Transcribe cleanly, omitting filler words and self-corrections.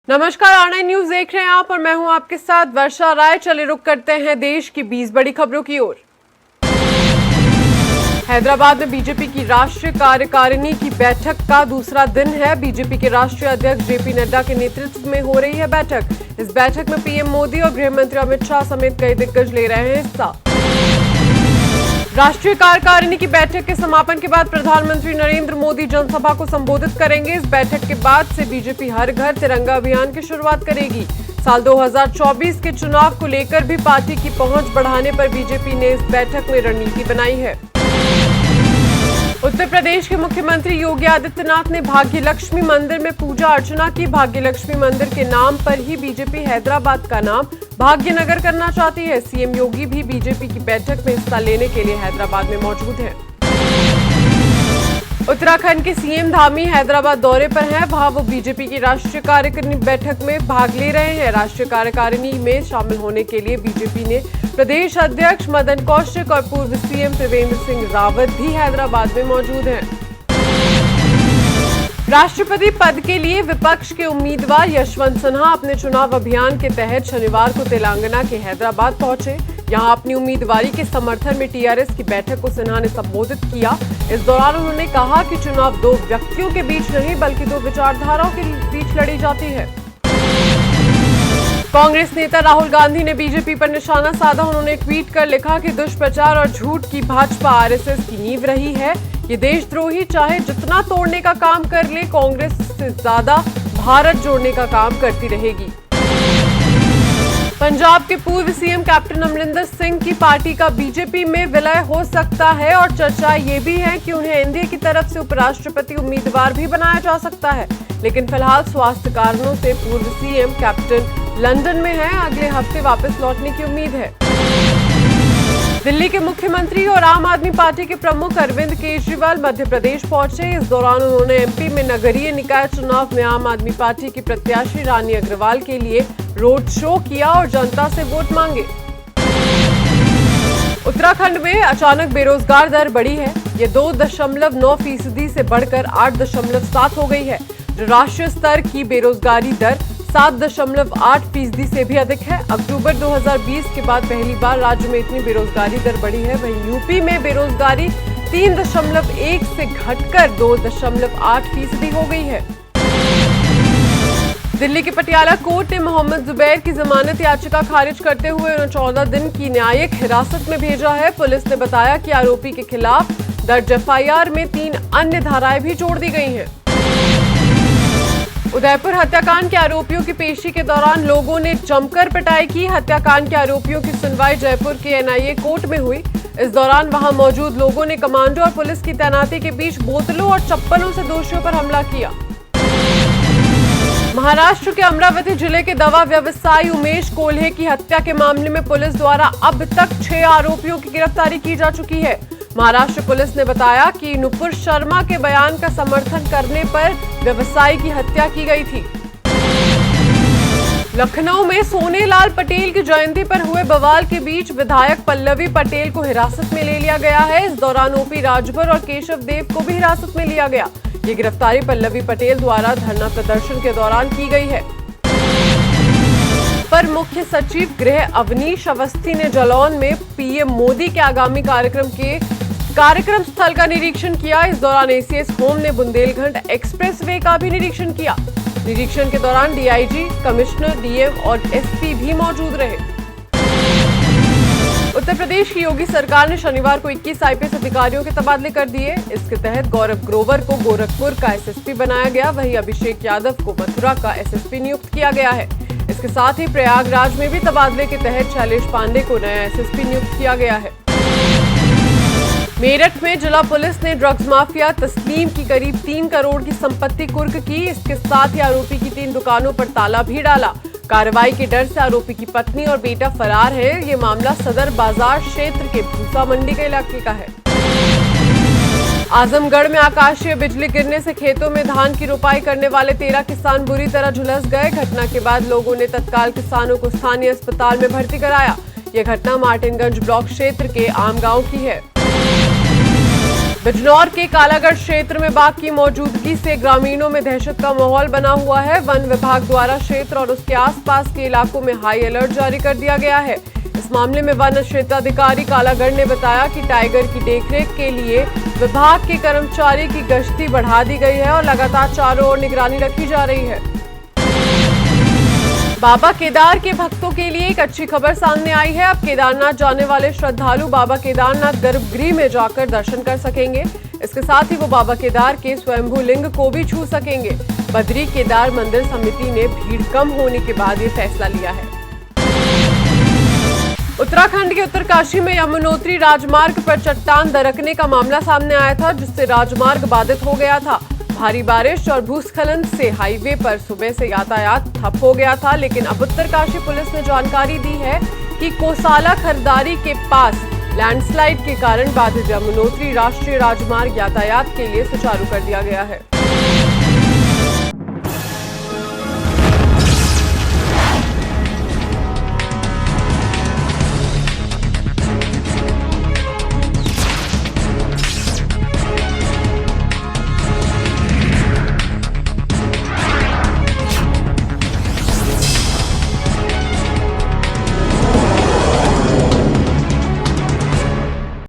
नमस्कार, R9 news देख रहे हैं आप और मैं हूं आपके साथ वर्षा राय। चले रुक करते हैं देश की 20 बड़ी खबरों की ओर। हैदराबाद में बीजेपी की राष्ट्रीय कार्यकारिणी की बैठक का दूसरा दिन है। बीजेपी के राष्ट्रीय अध्यक्ष जेपी नड्डा के नेतृत्व में हो रही है बैठक। इस बैठक में पीएम मोदी और गृह मंत्री अमित शाह समेत कई दिग्गज ले रहे हैं हिस्सा। राष्ट्रीय कार्यकारिणी की बैठक के समापन के बाद प्रधानमंत्री नरेंद्र मोदी जनसभा को संबोधित करेंगे। इस बैठक के बाद से बीजेपी हर घर तिरंगा अभियान की शुरुआत करेगी। साल 2024 के चुनाव को लेकर भी पार्टी की पहुंच बढ़ाने पर बीजेपी ने इस बैठक में रणनीति बनाई है। उत्तर प्रदेश के मुख्यमंत्री योगी आदित्यनाथ ने भाग्यलक्ष्मी मंदिर में पूजा अर्चना की। भाग्यलक्ष्मी मंदिर के नाम पर ही बीजेपी हैदराबाद का नाम भाग्यनगर करना चाहती है। सीएम योगी भी बीजेपी की बैठक में हिस्सा लेने के लिए हैदराबाद में मौजूद हैं। उत्तराखंड के सीएम धामी हैदराबाद दौरे पर हैं। वहां वो बीजेपी की राष्ट्रीय कार्यकारिणी बैठक में भाग ले रहे हैं। राष्ट्रीय कार्यकारिणी में शामिल होने के लिए बीजेपी ने प्रदेश अध्यक्ष मदन कौशिक और पूर्व सीएम त्रिवेंद्र सिंह रावत भी हैदराबाद में मौजूद हैं। राष्ट्रपति पद के लिए विपक्ष के उम्मीदवार यशवंत सिन्हा अपने चुनाव अभियान के तहत शनिवार को तेलंगाना के हैदराबाद पहुंचे। यहां अपनी उम्मीदवारी के समर्थन में टीआरएस की बैठक को सिन्हा ने संबोधित किया। इस दौरान उन्होंने कहा कि चुनाव दो व्यक्तियों के बीच नहीं बल्कि दो विचारधाराओं के बीच लड़ी जाती है। कांग्रेस नेता राहुल गांधी ने बीजेपी पर निशाना साधा। उन्होंने ट्वीट कर लिखा कि दुष्प्रचार और झूठ की भाजपा आरएसएस की नींव रही है। ये देशद्रोही चाहे जितना तोड़ने का काम कर ले, कांग्रेस से ज्यादा भारत जोड़ने का काम करती रहेगी। पंजाब के पूर्व सीएम कैप्टन अमरिंदर सिंह की पार्टी का बीजेपी में विलय हो सकता है और चर्चा ये भी है कि उन्हें एनडीए की तरफ से उपराष्ट्रपति उम्मीदवार भी बनाया जा सकता है। लेकिन फिलहाल स्वास्थ्य कारणों से पूर्व सीएम कैप्टन लंदन में हैं। अगले हफ्ते वापस लौटने की उम्मीद है। दिल्ली के मुख्यमंत्री और आम आदमी पार्टी के प्रमुख अरविंद केजरीवाल मध्य प्रदेश पहुंचे। इस दौरान उन्होंने एमपी में नगरीय निकाय चुनाव में आम आदमी पार्टी की प्रत्याशी रानी अग्रवाल के लिए रोड शो किया और जनता से वोट मांगे। उत्तराखंड में अचानक बेरोजगार दर बढ़ी है। ये 2.9% से बढ़कर 8.7 हो गई है, जो राष्ट्रीय स्तर की बेरोजगारी दर 7.8% से भी अधिक है। अक्टूबर 2020 के बाद पहली बार राज्य में इतनी बेरोजगारी दर बढ़ी है। वहीं यूपी में बेरोजगारी 3.1 से घटकर 2.8% हो गई है। दिल्ली की पटियाला कोर्ट ने मोहम्मद जुबैर की जमानत याचिका खारिज करते हुए उन्हें 14 दिन की न्यायिक हिरासत में भेजा है। पुलिस ने बताया कि आरोपी के खिलाफ दर्ज एफआईआर में 3 अन्य धाराएं भी जोड़ दी गई हैं। उदयपुर हत्याकांड के आरोपियों की पेशी के दौरान लोगों ने जमकर पिटाई की। हत्याकांड के आरोपियों की सुनवाई जयपुर के एनआईए कोर्ट में हुई। इस दौरान वहां मौजूद लोगों ने कमांडो और पुलिस की तैनाती के बीच बोतलों और चप्पलों से दोषियों पर हमला किया। महाराष्ट्र के अमरावती जिले के दवा व्यवसायी उमेश कोल्हे की हत्या के मामले में पुलिस द्वारा अब तक 6 आरोपियों की गिरफ्तारी की जा चुकी है। महाराष्ट्र पुलिस ने बताया कि नुपुर शर्मा के बयान का समर्थन करने पर व्यवसायी की हत्या की गई थी। लखनऊ में सोनेलाल पटेल की जयंती पर हुए बवाल के बीच विधायक पल्लवी पटेल को हिरासत में ले लिया गया है। इस दौरान ओपी राजभर और केशव देव को भी हिरासत में लिया गया। ये गिरफ्तारी पल्लवी पटेल द्वारा धरना प्रदर्शन के दौरान की गई है। पर मुख्य सचिव गृह अवनीश अवस्थी ने जालौन में पीएम मोदी के आगामी कार्यक्रम स्थल का निरीक्षण किया। इस दौरान एसीएस होम ने बुंदेलखंड एक्सप्रेसवे का भी निरीक्षण किया। निरीक्षण के दौरान डीआईजी, कमिश्नर, डीएम और एसपी भी मौजूद रहे। उत्तर प्रदेश की योगी सरकार ने शनिवार को 21 आईपीएस अधिकारियों के तबादले कर दिए। इसके तहत गौरव ग्रोवर को गोरखपुर का एसएसपी बनाया गया। वहीं अभिषेक यादव को मथुरा का एसएसपी नियुक्त किया गया है। इसके साथ ही प्रयागराज में भी तबादले के तहत शैलेश पांडे को नया एसएसपी नियुक्त किया गया है। मेरठ में जिला पुलिस ने ड्रग्स माफिया तस्लीम की करीब 3 करोड़ की संपत्ति कुर्क की। इसके साथ ही आरोपी की 3 दुकानों पर ताला भी डाला। कार्रवाई के डर से आरोपी की पत्नी और बेटा फरार है। ये मामला सदर बाजार क्षेत्र के भूसा मंडी के इलाके का है। आजमगढ़ में आकाशीय बिजली गिरने से खेतों में धान की रोपाई करने वाले 13 किसान बुरी तरह झुलस गए। घटना के बाद लोगों ने तत्काल किसानों को स्थानीय अस्पताल में भर्ती कराया। यह घटना मार्टिनगंज ब्लॉक क्षेत्र के आमगांव की है। बिजनौर के कालागढ़ क्षेत्र में बाघ की मौजूदगी से ग्रामीणों में दहशत का माहौल बना हुआ है। वन विभाग द्वारा क्षेत्र और उसके आसपास के इलाकों में हाई अलर्ट जारी कर दिया गया है। इस मामले में वन क्षेत्राधिकारी कालागढ़ ने बताया कि टाइगर की देखरेख के लिए विभाग के कर्मचारी की गश्ती बढ़ा दी गई है और लगातार चारों ओर निगरानी रखी जा रही है। बाबा केदार के भक्तों के लिए एक अच्छी खबर सामने आई है। अब केदारनाथ जाने वाले श्रद्धालु बाबा केदारनाथ गर्भगृह में जाकर दर्शन कर सकेंगे। इसके साथ ही वो बाबा केदार के स्वयंभू लिंग को भी छू सकेंगे। बद्री केदार मंदिर समिति ने भीड़ कम होने के बाद ये फैसला लिया है। उत्तराखंड के उत्तरकाशी में यमुनोत्री राजमार्ग पर चट्टान दरकने का मामला सामने आया था, जिससे राजमार्ग बाधित हो गया था। भारी बारिश और भूस्खलन से हाईवे पर सुबह से यातायात ठप हो गया था, लेकिन अब उत्तरकाशी पुलिस ने जानकारी दी है कि कोसाला खरदारी के पास लैंडस्लाइड के कारण बाधित यमुनोत्री राष्ट्रीय राजमार्ग यातायात के लिए सुचारू कर दिया गया है।